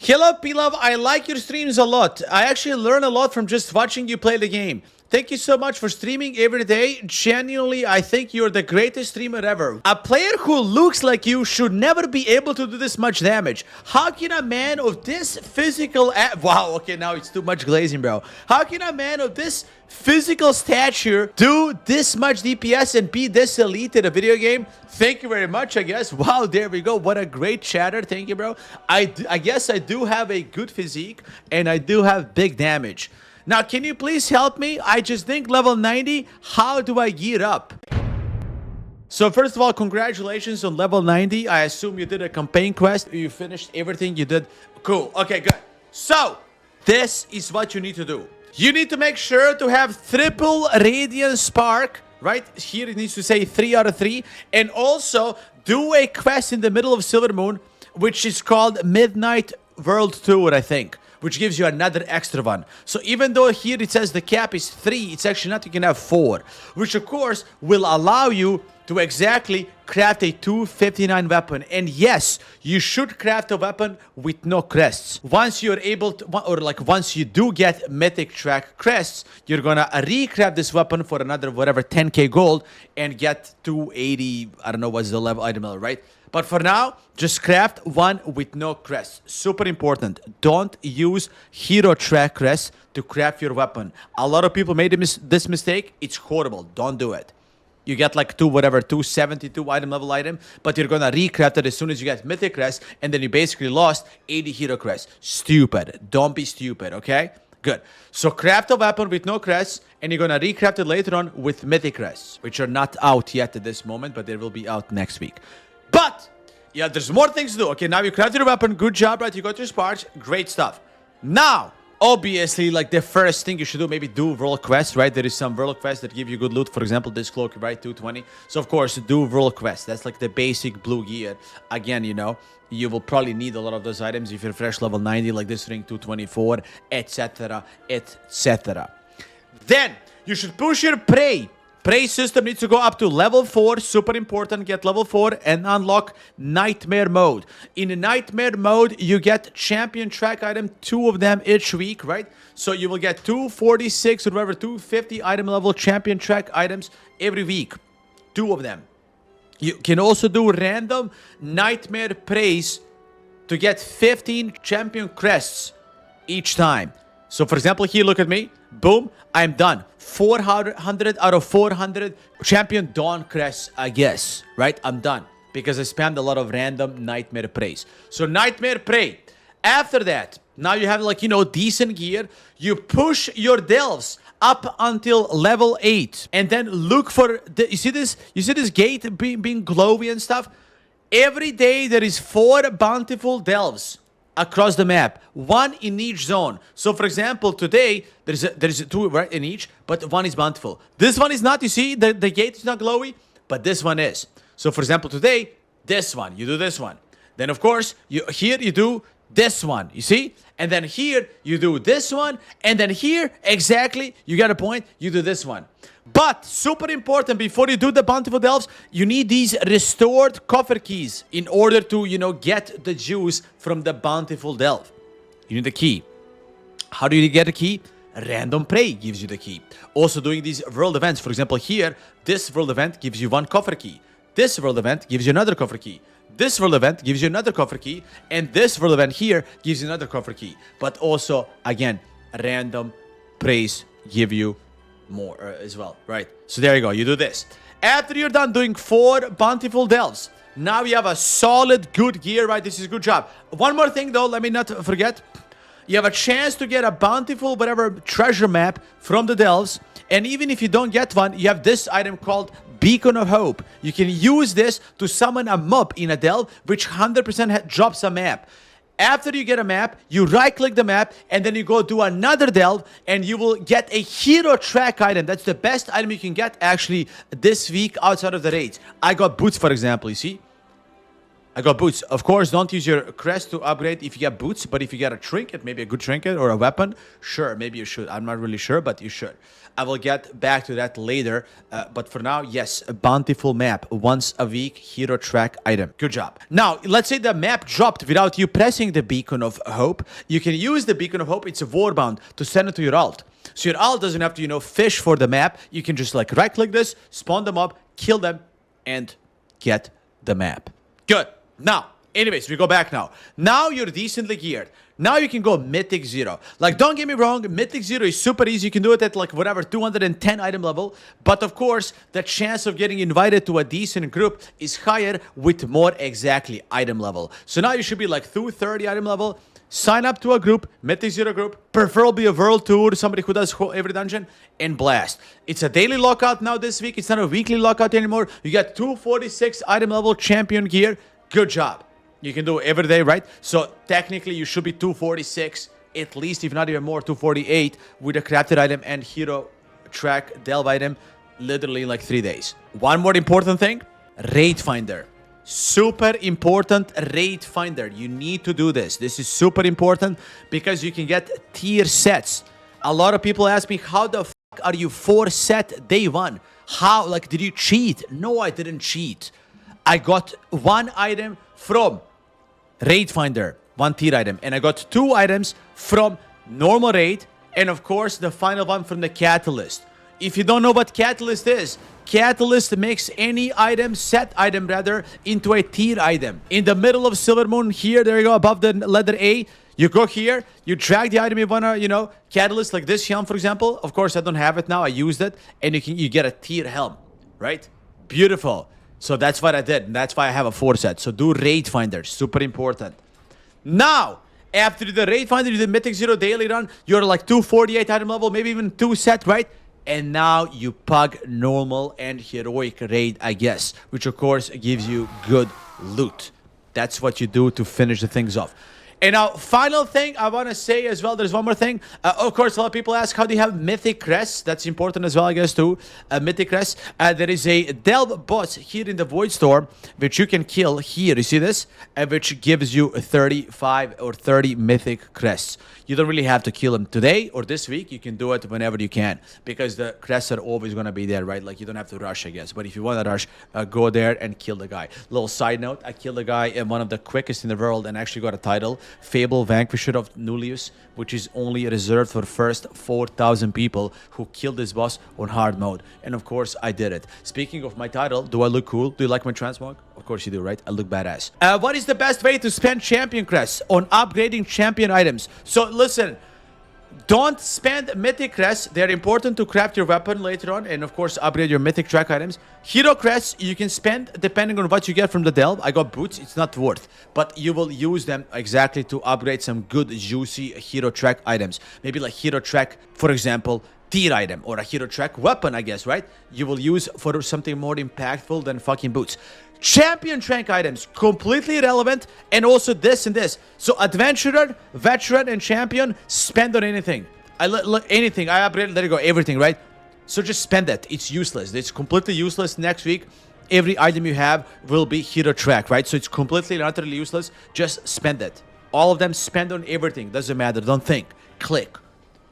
Hello, Pilav. I like your streams a lot. I actually learn a lot from just watching you play the game. Thank you so much for streaming every day. Genuinely, I think you're the greatest streamer ever. A player who looks like you should never be able to do this much damage. How can a man of this physical... Wow, okay, now it's too much glazing, bro. How can a man of this physical stature do this much DPS and be this elite in a video game? Thank you very much, I guess. Wow, there we go. What a great chatter. Thank you, bro. I guess I do have a good physique and I do have big damage. Now, can you please help me? I just think level 90, how do I gear up? So first of all, congratulations on level 90. I assume you did a campaign quest. You finished everything you did. Cool. Okay, good. So, this is what you need to do. You need to make sure to have triple radiant spark. Right? Here it needs to say 3 out of 3. And also, do a quest in the middle of Silver Moon, which is called Midnight World Tour, I think, which gives you another extra one. So even though here it says the cap is 3, it's actually not. You can have 4, which of course will allow you to exactly craft a 259 weapon. And yes, you should craft a weapon with no crests. Once you're able to, or like once you do get Mythic track crests, you're gonna recraft this weapon for another whatever 10k gold and get 280, I don't know what's the level item level, right? But for now, just craft one with no crest. Super important. Don't use hero track crest to craft your weapon. A lot of people made this mistake. It's horrible. Don't do it. You get like 272 item level item, but you're gonna recraft it as soon as you get mythic crest, and then you basically lost 80 hero crest. Stupid. Don't be stupid, okay? Good. So craft a weapon with no crests, and you're gonna recraft it later on with mythic crests, which are not out yet at this moment, but they will be out next week. But, yeah, there's more things to do. Okay, now you crafted your weapon. Good job, right? You got your sparks. Great stuff. Now, obviously, like the first thing you should do, maybe do world quests, right? There is some world quests that give you good loot. For example, this cloak, right? 220. So, of course, do world quests. That's like the basic blue gear. Again, you know, you will probably need a lot of those items if you're fresh level 90, like this ring 224, etc., etc. Then, you should push your prey. Prey system needs to go up to level 4, super important, get level 4 and unlock Nightmare Mode. In Nightmare Mode, you get champion track item, 2 of them each week, right? So you will get 246 or whatever, 250 item level champion track items every week. 2 of them. You can also do random Nightmare Preys to get 15 champion crests each time. So for example, here, look at me. Boom, I'm done. 400 out of 400 champion dawn crests, I guess, right? I'm done because I spammed a lot of random nightmare preys. So nightmare prey. After that, now you have like, you know, decent gear. You push your delves up until level 8 and then look for the, you see this gate being glowy and stuff. Every day there is 4 bountiful delves across the map, 1 in each zone. So for example, today there's 2 right in each, but 1 is bountiful. This one is not. You see the gate is not glowy, but this one is. So for example, today this one, you do this one. Then of course you do this one, you see, and then here you do this one, and then here exactly, you get a point, you do this one. But super important, before you do the bountiful delves, you need these restored coffer keys in order to, you know, get the juice from the bountiful delve. You need the key. How do you get a key? Random prey gives you the key. Also doing these world events, for example here, this world event gives you 1 coffer key. This world event gives you another coffer key. This world event gives you another coffer key. And this world event here gives you another coffer key. But also, again, random preys give you more as well, right? So there you go. You do this. After you're done doing 4 bountiful delves, now you have a solid, good gear, right? This is a good job. One more thing, though, let me not forget. You have a chance to get a bountiful, whatever, treasure map from the delves. And even if you don't get one, you have this item called Beacon of Hope. You can use this to summon a mob in a delve, which 100% drops a map. After you get a map, you right-click the map, and then you go do another delve, and you will get a hero track item. That's the best item you can get, actually, this week outside of the raids. I got boots, for example, you see? I got boots. Of course, don't use your crest to upgrade if you get boots, but if you get a trinket, maybe a good trinket or a weapon, sure, maybe you should. I'm not really sure, but you should. I will get back to that later, but for now, yes, a bountiful map, once a week hero track item. Good job. Now, let's say the map dropped without you pressing the beacon of hope. You can use the beacon of hope, it's a warbound, to send it to your alt. So your alt doesn't have to, you know, fish for the map. You can just like right-click this, spawn them up, kill them, and get the map. Good. Now, anyways, we go back now. Now you're decently geared. Now you can go Mythic 0. Like, don't get me wrong, Mythic 0 is super easy. You can do it at like whatever, 210 item level. But of course, the chance of getting invited to a decent group is higher with more exactly item level. So now you should be like 230 item level. Sign up to a group, Mythic 0 group, preferably a world tour, somebody who does every dungeon, and blast. It's a daily lockout now this week. It's not a weekly lockout anymore. You got 246 item level champion gear. Good job. You can do it every day, right? So technically you should be 246, at least, if not even more, 248 with a crafted item and hero track delve item, literally in like 3 days. One more important thing, raid finder. Super important raid finder. You need to do this. This is super important because you can get tier sets. A lot of people ask me, how the fuck are you 4 set day 1? How, like, did you cheat? No, I didn't cheat. I got 1 item from raid finder, 1 tier item, and I got 2 items from normal raid, and of course the final one from the catalyst. If you don't know what catalyst is, catalyst makes any item, set item rather, into a tier item. In the middle of Silver Moon here, there you go, above the letter A, you go here, you drag the item you wanna, you know, catalyst, like this helm for example. Of course I don't have it now, I used it, and you get a tier helm, right? Beautiful. So that's what I did, and that's why I have a 4 set. So do raid finder, super important. Now, after the raid finder, you did Mythic 0 daily run, you're like 248 item level, maybe even 2 set, right? And now you pug normal and heroic raid, I guess, which of course gives you good loot. That's what you do to finish the things off. And now, final thing I want to say as well, there's one more thing. Of course, a lot of people ask, how do you have Mythic crests? That's important as well, I guess, too. Mythic crests. There is a delve boss here in the Void Storm, which you can kill here. You see this? Which gives you 35 or 30 Mythic crests. You don't really have to kill them today or this week. You can do it whenever you can, because the crests are always going to be there, right? Like, you don't have to rush, I guess. But if you want to rush, go there and kill the guy. Little side note, I killed a guy in one of the quickest in the world and actually got a title. Fable Vanquisher of Nullius, which is only reserved for first 4,000 people who killed this boss on hard mode. And of course, I did it. Speaking of my title, do I look cool? Do you like my transmog? Of course you do, right? I look badass. What is the best way to spend champion crests? On upgrading champion items. So listen, don't spend Mythic crests. They're important to craft your weapon later on, and of course upgrade your Mythic track items. Hero crests you can spend depending on what you get from the delve. I got boots, it's not worth, but you will use them exactly to upgrade some good juicy hero track items. Maybe like hero track, for example, tier item, or a hero track weapon, I guess, right? You will use for something more impactful than fucking boots. Champion rank items, completely irrelevant, and also this and this. So adventurer, veteran, and champion, spend on anything. Anything. I upgraded, there you go, everything, right? So just spend it. It's useless. It's completely useless. Next week, every item you have will be hero track, right? So it's completely and utterly useless. Just spend it. All of them, spend on everything. Doesn't matter. Don't think. Click.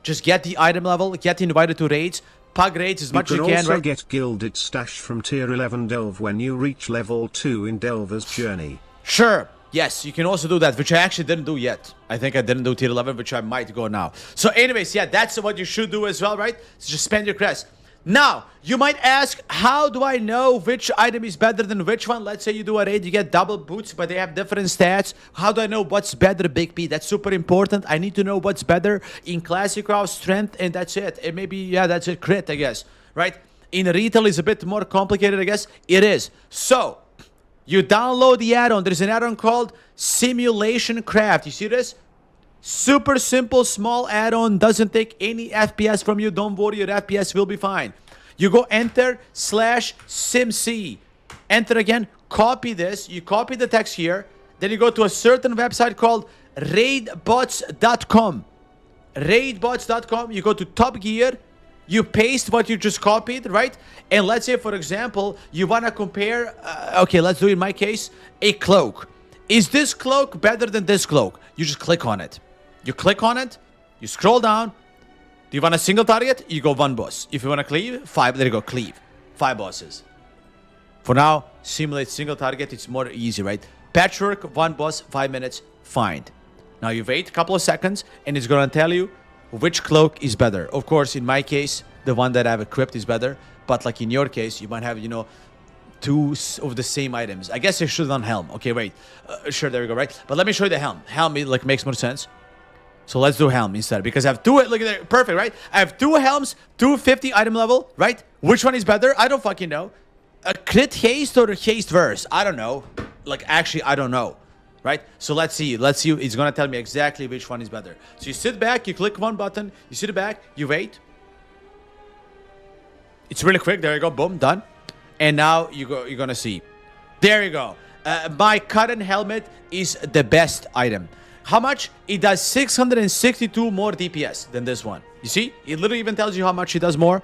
Just get the item level, get invited to raids, pug raids as much as you can, right? You can also get gilded stash from tier 11 delve when you reach level 2 in Delver's Journey. Sure. Yes, you can also do that, which I actually didn't do yet. I think I didn't do tier 11, which I might go now. So anyways, yeah, that's what you should do as well, right? So just spend your crest. Now, you might ask, how do I know which item is better than which one? Let's say you do a raid, you get double boots, but they have different stats. How do I know what's better, Big P? That's super important. I need to know what's better in Classic WoW, Strength, and that's it. And maybe, yeah, that's it, Crit, I guess, right? In retail, it's a bit more complicated, I guess. It is. So, you download the add-on. There's an add-on called Simulation Craft. You see this? Super simple, small add-on. Doesn't take any FPS from you. Don't worry, your FPS will be fine. You go enter /simc. Enter again. Copy this. You copy the text here. Then you go to a certain website called raidbots.com. Raidbots.com. You go to Top Gear. You paste what you just copied, right? And let's say, for example, you want to compare, okay, let's do in my case, a cloak. Is this cloak better than this cloak? You just click on it. You click on it. You scroll down. Do you want a single target? You go 1 boss. If you want to cleave, 5. There you go, cleave. 5 bosses. For now, simulate single target. It's more easy, right? Patchwork, 1 boss, 5 minutes, find. Now you wait a couple of seconds, and it's going to tell you which cloak is better. Of course, in my case, the one that I've equipped is better. But like in your case, you might have, you know, 2 of the same items. I guess I should have done helm. Okay, wait. Sure, there we go, right? But let me show you the helm. Helm, like, makes more sense. So let's do helm instead, because I have 2, look at that, perfect, right? I have 2 helms, 250 item level, right? Which one is better? I don't fucking know. A crit haste or a haste verse? I don't know. Like, actually, I don't know, right? So let's see. It's gonna tell me exactly which one is better. So you sit back, you click 1 button, you sit back, you wait. It's really quick. There you go, boom, done. And now you're gonna see. There you go. My current helmet is the best item. How much? It does 662 more DPS than this one. You see? It literally even tells you how much it does more.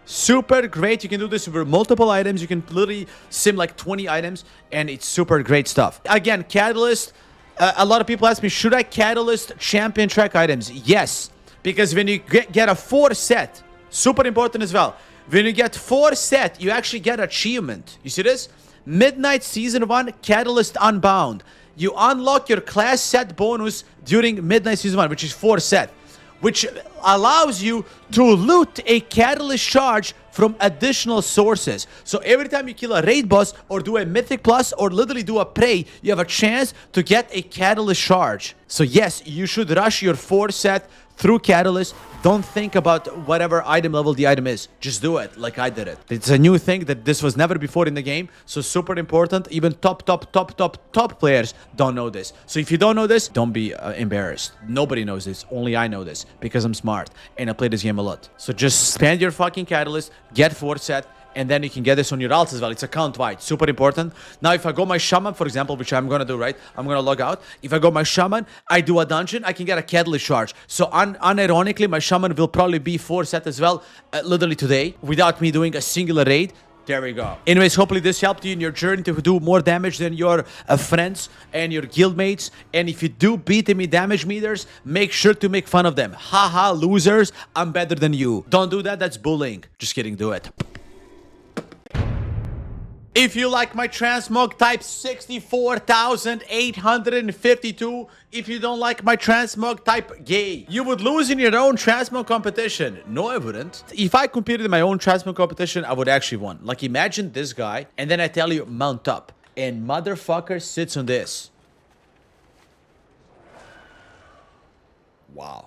Super great. You can do this with multiple items. You can literally sim like 20 items, and it's super great stuff. Again, Catalyst. A lot of people ask me, should I Catalyst champion track items? Yes, because when you get a 4 set, super important as well. When you get 4 set, you actually get achievement. You see this? Midnight Season 1 Catalyst Unbound. You unlock your class set bonus during Midnight Season 1, which is 4 set, which allows you to loot a catalyst charge from additional sources. So every time you kill a raid boss or do a mythic plus or literally do a prey, you have a chance to get a catalyst charge. So yes, you should rush your 4 set through catalyst. Don't think about whatever item level the item is. Just do it like I did it. It's a new thing that this was never before in the game. So super important. Even top players don't know this. So if you don't know this, don't be embarrassed. Nobody knows this. Only I know this because I'm smart and I play this game a lot. So just spend your fucking catalyst, get 4 set, and then you can get this on your alts as well. It's account wide, super important. Now, if I go my shaman, for example, which I'm gonna do, right? I'm gonna log out. If I go my shaman, I do a dungeon, I can get a catalyst charge. So unironically, my shaman will probably be 4 set as well, literally today, without me doing a singular raid. There we go. Anyways, hopefully this helped you in your journey to do more damage than your friends and your guildmates. And if you do beat enemy damage meters, make sure to make fun of them. Haha, losers, I'm better than you. Don't do that, that's bullying. Just kidding, do it. If you like my transmog, type 64,852. If you don't like my transmog, type gay. You would lose in your own transmog competition. No, I wouldn't. If I competed in my own transmog competition, I would actually win. Like, imagine this guy, and then I tell you, mount up. And motherfucker sits on this. Wow.